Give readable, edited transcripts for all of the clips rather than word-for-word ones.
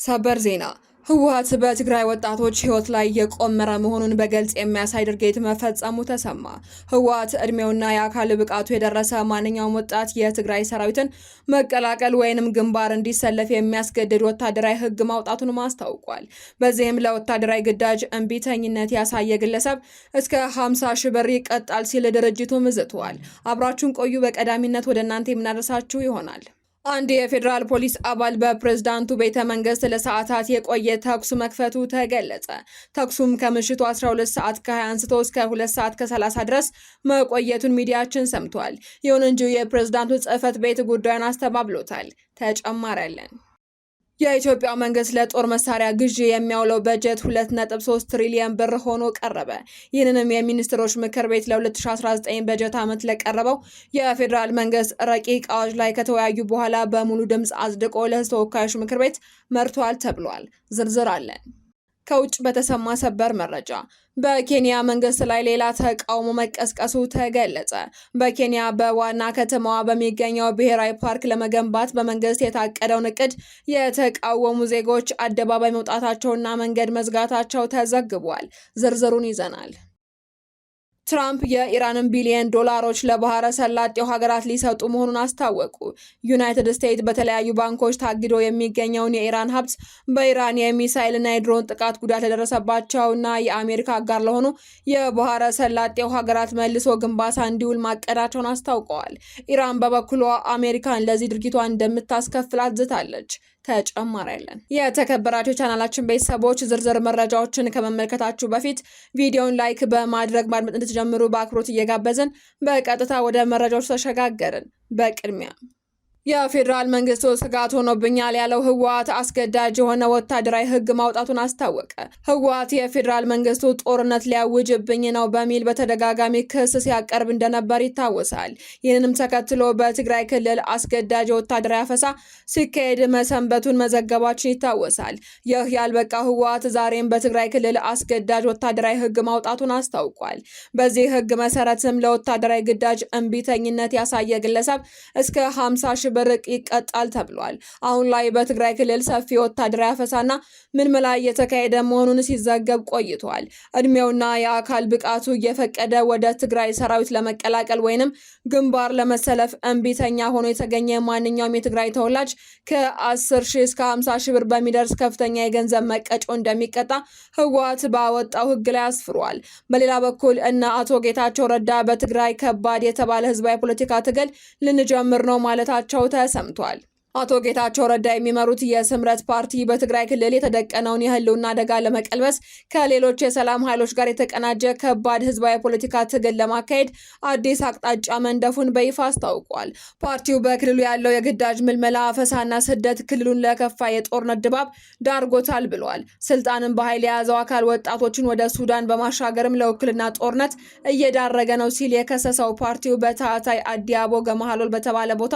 ሰበር ዜና ህወሓት በትግራይ ወጣቶች ህይወት ላይ የቆመረ መሆኑን በግልጽ የሚያሳይ ድርጊት መፈጸሙ ተሰማ። ህወሓት እድሜውና የአካል ብቃቱ የደረሰ ማንኛውም ወጣት የትግራይ ሰራዊትን መቀላቀል ወይንም ግንባር እንዲሰለፍ የሚያስገድድ ወታደራዊ ህግ ማውጣቱን አስታውቋል። በዚህም ለወታደራዊ ግዳጅ እምቢተኝነት ያሳየ ግለሰብ እስከ 50 ሺህ ብር ይቀጣል ሲል ድርጅቱ ምዝቷል። አብራችሁን ቆዩ። በቀዳሚነት ወደ እናንተ የምናደርሳችሁ ይሆናል። አንድ የፌዴራል ፖሊስ አባል በፕሬዝዳንቱ ቤተ መንግስት ለሰዓታት የቆየ ተኩስ መክፈቱ ተገለጸ። ተኩሱም ከምሽቱ 12 ሰዓት ከ20 አንስቶ እስከ 2 ሰዓት ከ30 ድረስ መቆየቱን ሚዲያችን ሰምቷል። ይሁን እንጂ የፕሬዝዳንቱ ጽህፈት ቤት ጉዳዩን አስተባብሎታል። ተጨማሪ አለን። የኢትዮጵያ መንግስት ለጦር መሳሪያ ግዢ የሚያውለው በጀት 2.3 ትሪሊዮን ብር ሆኖ ቀረበ። ይህንንም የሚኒስትሮች ምክር ቤት ለ2019 በጀት ዓመት ለቀረበው የፌዴራል መንግስት ረቂቅ አዋጅ ላይ ከተወያዩ በኋላ በሙሉ ድምፅ አጽድቆ ለሕዝብ ተወካዮች ምክር ቤት መርቷል ተብሏል። ዝርዝር አለን። ከውጭ በተሰማ ሰበር መረጃ በኬንያ መንግስት ላይ ሌላ ተቃውሞ መቀስቀሱ ተገለጸ። በኬንያ በዋና ከተማዋ በሚገኘው ብሔራዊ ፓርክ ለመገንባት በመንግስት የታቀደውን እቅድ የተቃወሙ ዜጎች አደባባይ መውጣታቸውና መንገድ መዝጋታቸው ተዘግቧል። ዝርዝሩን ይዘናል። ትራምፕ የኢራንን ቢሊዮን ዶላሮች ለባህረ ሰላጤው ሀገራት ሊሰጡ መሆኑን አስታወቁ። ዩናይትድ ስቴትስ በተለያዩ ባንኮች ታግዶ የሚገኘውን የኢራን ሀብት በኢራን የሚሳኤልና የድሮን ጥቃት ጉዳት ለደረሰባቸውና የአሜሪካ አጋር ለሆኑ የባህረ ሰላጤው ሀገራት መልሶ ግንባታ እንዲውል ማቀዳቸውን አስታውቀዋል። ኢራን በበኩሏ አሜሪካን ለዚህ ድርጊቷ እንደምታስከፍላት ዝታለች። ተጨማሪ ያለን። የተከበራችሁ ቻናላችን ቤተሰቦች ዝርዝር መረጃዎችን ከመመልከታችሁ በፊት ቪዲዮውን ላይክ በማድረግ ማድመጥ እንድትጀምሩ በአክብሮት እየጋበዝን በቀጥታ ወደ መረጃዎች ተሸጋገርን። በቅድሚያ የፌዴራል መንግስቱ ስጋት ሆኖብኛል ያለው ህወሓት አስገዳጅ የሆነ ወታደራዊ ህግ ማውጣቱን አስታወቀ። ህወሓት የፌዴራል መንግስቱ ጦርነት ሊያውጅብኝ ነው በሚል በተደጋጋሚ ክስ ሲያቀርብ እንደነበር ይታወሳል። ይህንንም ተከትሎ በትግራይ ክልል አስገዳጅ ወታደራዊ አፈሳ ሲካሄድ መሰንበቱን መዘገባችን ይታወሳል። ይህ ያልበቃ ህወሓት ዛሬም በትግራይ ክልል አስገዳጅ ወታደራዊ ህግ ማውጣቱን አስታውቋል። በዚህ ህግ መሰረትም ለወታደራዊ ግዳጅ እምቢተኝነት ያሳየ ግለሰብ እስከ 50 ሺህ ብር ይቀጣል ተብሏል። አሁን ላይ በትግራይ ክልል ሰፊ ወታደራዊ አፈሳና ምልመላ እየተካሄደ መሆኑን ሲዘገብ ቆይቷል። እድሜውና የአካል ብቃቱ እየፈቀደ ወደ ትግራይ ሰራዊት ለመቀላቀል ወይንም ግንባር ለመሰለፍ እምቢተኛ ሆኖ የተገኘ ማንኛውም የትግራይ ተወላጅ ከ10 ሺህ እስከ 50 ሺህ ብር በሚደርስ ከፍተኛ የገንዘብ መቀጮ እንደሚቀጣ ህወሓት ባወጣው ህግ ላይ አስፍሯል። በሌላ በኩል እነ አቶ ጌታቸው ረዳ በትግራይ ከባድ የተባለ ህዝባዊ ፖለቲካ ትግል ልንጀምር ነው ማለታቸው ተሰምቷል። አቶ ጌታቸው ረዳ የሚመሩት የስምረት ፓርቲ በትግራይ ክልል የተደቀነውን የህልውና አደጋ ለመቀልበስ ከሌሎች የሰላም ኃይሎች ጋር የተቀናጀ ከባድ ህዝባዊ ፖለቲካ ትግል ለማካሄድ አዲስ አቅጣጫ መንደፉን በይፋ አስታውቋል። ፓርቲው በክልሉ ያለው የግዳጅ ምልመላ፣ አፈሳና ስደት ክልሉን ለከፋ የጦርነት ድባብ ዳርጎታል ብሏል። ስልጣንን በኃይል የያዘው አካል ወጣቶችን ወደ ሱዳን በማሻገርም ለውክልና ጦርነት እየዳረገ ነው ሲል የከሰሰው ፓርቲው በታህታይ አዲያቦ ገማሃሎል በተባለ ቦታ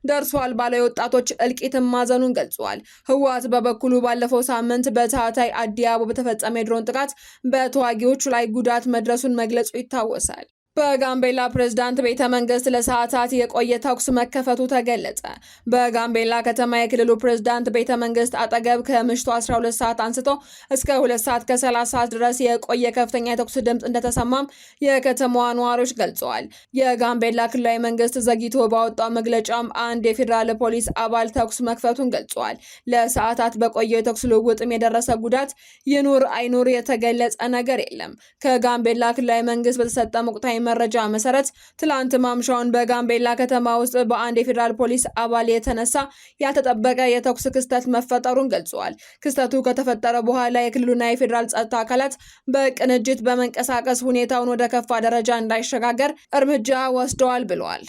ደርሷል ባለው የወጣቶች እልቂትን ማዘኑን ገልጿል። ህወሓት በበኩሉ ባለፈው ሳምንት በታህታይ አዲያቦ በተፈጸመ የድሮን ጥቃት በተዋጊዎቹ ላይ ጉዳት መድረሱን መግለጹ ይታወሳል። በጋምቤላ ፕሬዝዳንት ቤተ መንግስት ለሰዓታት የቆየ ተኩስ መከፈቱ ተገለጸ። በጋምቤላ ከተማ የክልሉ ፕሬዝዳንት ቤተ መንግስት አጠገብ ከምሽቱ 12 ሰዓት አንስቶ እስከ 2 ሰዓት ከ30 ሰዓት ድረስ የቆየ ከፍተኛ የተኩስ ድምፅ እንደተሰማም የከተማዋ ነዋሪዎች ገልጸዋል። የጋምቤላ ክልላዊ መንግስት ዘግይቶ ባወጣው መግለጫም አንድ የፌዴራል ፖሊስ አባል ተኩስ መክፈቱን ገልጿል። ለሰዓታት በቆየው የተኩስ ልውውጥም የደረሰ ጉዳት ይኑር አይኑር የተገለጸ ነገር የለም። ከጋምቤላ ክልላዊ መንግስት በተሰጠ ወቅታዊ መረጃ መሰረት ትላንት ማምሻውን በጋምቤላ ከተማ ውስጥ በአንድ የፌዴራል ፖሊስ አባል የተነሳ ያልተጠበቀ የተኩስ ክስተት መፈጠሩን ገልጸዋል። ክስተቱ ከተፈጠረ በኋላ የክልሉና የፌዴራል ጸጥታ አካላት በቅንጅት በመንቀሳቀስ ሁኔታውን ወደ ከፋ ደረጃ እንዳይሸጋገር እርምጃ ወስደዋል ብለዋል።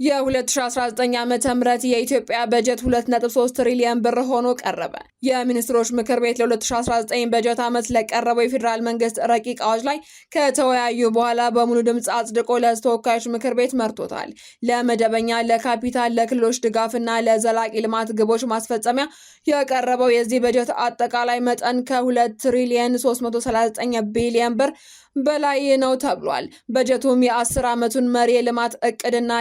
የ2019 ዓመተ ምህረት የኢትዮጵያ በጀት 2.3 ትሪሊዮን ብር ሆኖ ቀረበ። የሚኒስትሮች ምክር ቤት ለ2019 በጀት ዓመት ለቀረበው የፌዴራል መንግስት ረቂቅ አዋጅ ላይ ከተወያዩ በኋላ በሙሉ ድምፅ አጽድቆ ለሕዝብ ተወካዮች ምክር ቤት መርቶታል። ለመደበኛ፣ ለካፒታል፣ ለክልሎች ድጋፍና ለዘላቂ ልማት ግቦች ማስፈጸሚያ የቀረበው የዚህ በጀት አጠቃላይ መጠን ከ2 ትሪሊዮን 339 ቢሊዮን ብር በላይ ነው ተብሏል። በጀቱም የ10 ዓመቱን መሪ የልማት እቅድና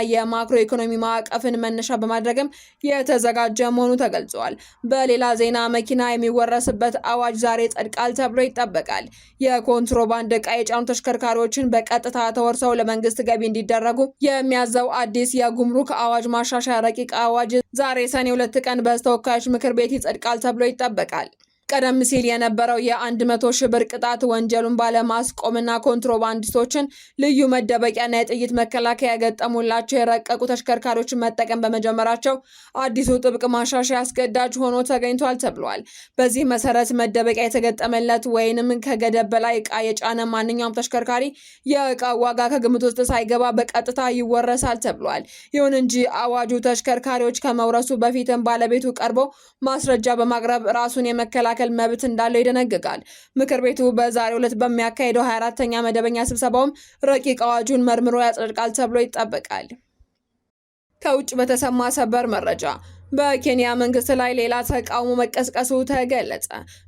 የማክሮ ኢኮኖሚ ማዕቀፍን መነሻ በማድረግም የተዘጋጀ መሆኑ ተገልጿል። በሌላ ዜና መኪና የሚወረስበት አዋጅ ዛሬ ጸድቃል ተብሎ ይጠበቃል። የኮንትሮባንድ ዕቃ የጫኑ ተሽከርካሪዎችን በቀጥታ ተወርሰው ለመንግስት ገቢ እንዲደረጉ የሚያዘው አዲስ የጉምሩክ አዋጅ ማሻሻያ ረቂቅ አዋጅ ዛሬ ሰኔ 2 ቀን በተወካዮች ምክር ቤት ይጸድቃል ተብሎ ይጠበቃል። ቀደም ሲል የነበረው የ100 ሺህ ብር ቅጣት ወንጀሉን ባለማስቆምና ኮንትሮባንዲስቶችን ልዩ መደበቂያና የጥይት መከላከያ የገጠሙላቸው የረቀቁ ተሽከርካሪዎችን መጠቀም በመጀመራቸው አዲሱ ጥብቅ ማሻሻያ አስገዳጅ ሆኖ ተገኝቷል ተብሏል። በዚህ መሰረት መደበቂያ የተገጠመለት ወይንም ከገደብ በላይ ዕቃ የጫነ ማንኛውም ተሽከርካሪ የዕቃ ዋጋ ከግምት ውስጥ ሳይገባ በቀጥታ ይወረሳል ተብሏል። ይሁን እንጂ አዋጁ ተሽከርካሪዎች ከመውረሱ በፊትም ባለቤቱ ቀርቦ ማስረጃ በማቅረብ ራሱን የመከላከል መብት እንዳለው ይደነግጋል። ምክር ቤቱ በዛሬው ዕለት በሚያካሄደው 24ኛ መደበኛ ስብሰባውም ረቂቅ አዋጁን መርምሮ ያጸድቃል ተብሎ ይጠበቃል። ከውጭ በተሰማ ሰበር መረጃ በኬንያ መንግስት ላይ ሌላ ተቃውሞ መቀስቀሱ ተገለጸ።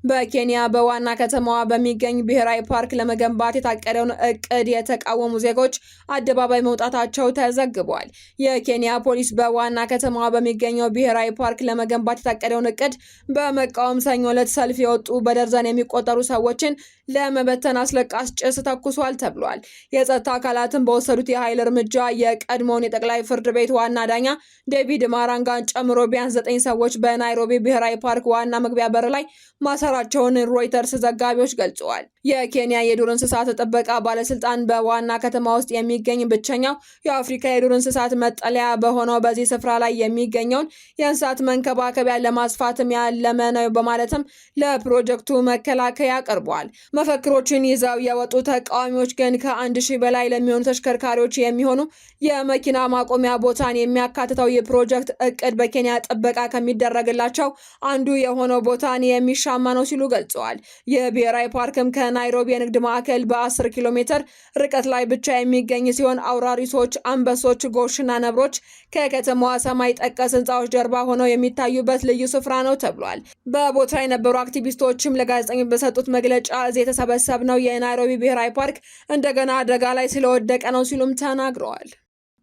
በኬንያ በዋና ከተማዋ በሚገኝ ብሔራዊ ፓርክ ለመገንባት የታቀደውን እቅድ የተቃወሙ ዜጎች አደባባይ መውጣታቸው ተዘግቧል። የኬንያ ፖሊስ በዋና ከተማዋ በሚገኘው ብሔራዊ ፓርክ ለመገንባት የታቀደውን እቅድ በመቃወም ሰኞ ዕለት ሰልፍ የወጡ በደርዘን የሚቆጠሩ ሰዎችን ለመበተን አስለቃሽ ጭስ ተኩሷል ተብሏል። የጸጥታ አካላትን በወሰዱት የኃይል እርምጃ የቀድሞውን የጠቅላይ ፍርድ ቤት ዋና ዳኛ ዴቪድ ማራንጋን ጨምሮ ቢያንስ 9 ሰዎች በናይሮቢ ብሔራዊ ፓርክ ዋና መግቢያ በር ላይ ማሰራቸውን ሮይተርስ ዘጋቢዎች ገልጸዋል። የኬንያ የዱር እንስሳት ጥበቃ ባለስልጣን በዋና ከተማ ውስጥ የሚገኝ ብቸኛው የአፍሪካ የዱር እንስሳት መጠለያ በሆነው በዚህ ስፍራ ላይ የሚገኘውን የእንስሳት መንከባከቢያ ለማስፋትም ያለመ ነው በማለትም ለፕሮጀክቱ መከላከያ አቅርቧል። መፈክሮችን ይዘው የወጡ ተቃዋሚዎች ግን ከ1000 በላይ ለሚሆኑ ተሽከርካሪዎች የሚሆኑ የመኪና ማቆሚያ ቦታን የሚያካትተው የፕሮጀክት እቅድ በኬንያ ጥበቃ ከሚደረግላቸው አንዱ የሆነው ቦታን የሚሻማ ነው ሲሉ ገልጸዋል። የብሔራዊ ፓርክም ከናይሮቢ የንግድ ማዕከል በ10 ኪሎ ሜትር ርቀት ላይ ብቻ የሚገኝ ሲሆን አውራሪሶች፣ አንበሶች፣ ጎሽና ነብሮች ከከተማዋ ሰማይ ጠቀስ ህንፃዎች ጀርባ ሆነው የሚታዩበት ልዩ ስፍራ ነው ተብሏል። በቦታ የነበሩ አክቲቪስቶችም ለጋዜጠኞች በሰጡት መግለጫ እዚህ የተሰበሰብነው የናይሮቢ ብሔራዊ ፓርክ እንደገና አደጋ ላይ ስለወደቀ ነው ሲሉም ተናግረዋል።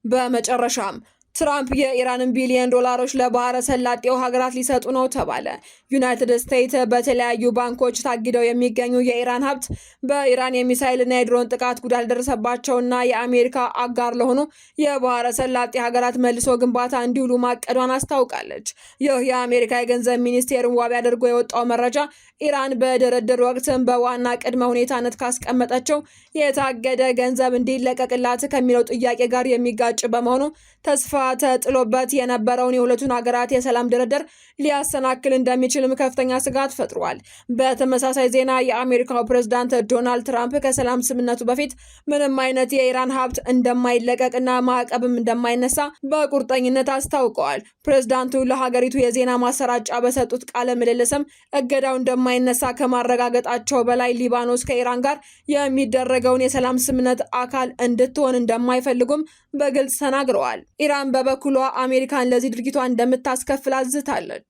በመጨረሻም ትራምፕ የኢራንን ቢሊዮን ዶላሮች ለባህረ ሰላጤው ሀገራት ሊሰጡ ነው ተባለ። ዩናይትድ ስቴትስ በተለያዩ ባንኮች ታግደው የሚገኙ የኢራን ሀብት በኢራን የሚሳይልና የድሮን ጥቃት ጉዳት ለደረሰባቸውና የአሜሪካ አጋር ለሆኑ የባህረ ሰላጤ ሀገራት መልሶ ግንባታ እንዲውሉ ማቀዷን አስታውቃለች። ይህ የአሜሪካ የገንዘብ ሚኒስቴርን ዋቢ አድርጎ የወጣው መረጃ ኢራን በድርድር ወቅትም በዋና ቅድመ ሁኔታነት ካስቀመጠችው የታገደ ገንዘብ እንዲለቀቅላት ከሚለው ጥያቄ ጋር የሚጋጭ በመሆኑ ተስፋ ተጥሎበት የነበረውን የሁለቱን ሀገራት የሰላም ድርድር ሊያሰናክል እንደሚችልም ከፍተኛ ስጋት ፈጥሯል። በተመሳሳይ ዜና የአሜሪካው ፕሬዝዳንት ዶናልድ ትራምፕ ከሰላም ስምምነቱ በፊት ምንም አይነት የኢራን ሀብት እንደማይለቀቅና ማዕቀብም እንደማይነሳ በቁርጠኝነት አስታውቀዋል። ፕሬዝዳንቱ ለሀገሪቱ የዜና ማሰራጫ በሰጡት ቃለ ምልልስም እገዳው እንደማይነሳ ከማረጋገጣቸው በላይ ሊባኖስ ከኢራን ጋር የሚደረገውን የሰላም ስምምነት አካል እንድትሆን እንደማይፈልጉም በግልጽ ተናግረዋል። ኢራን በበኩሏ አሜሪካን ለዚህ ድርጊቷ እንደምታስከፍል አዝታለች።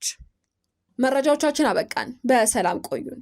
መረጃዎቻችን አበቃን። በሰላም ቆዩን።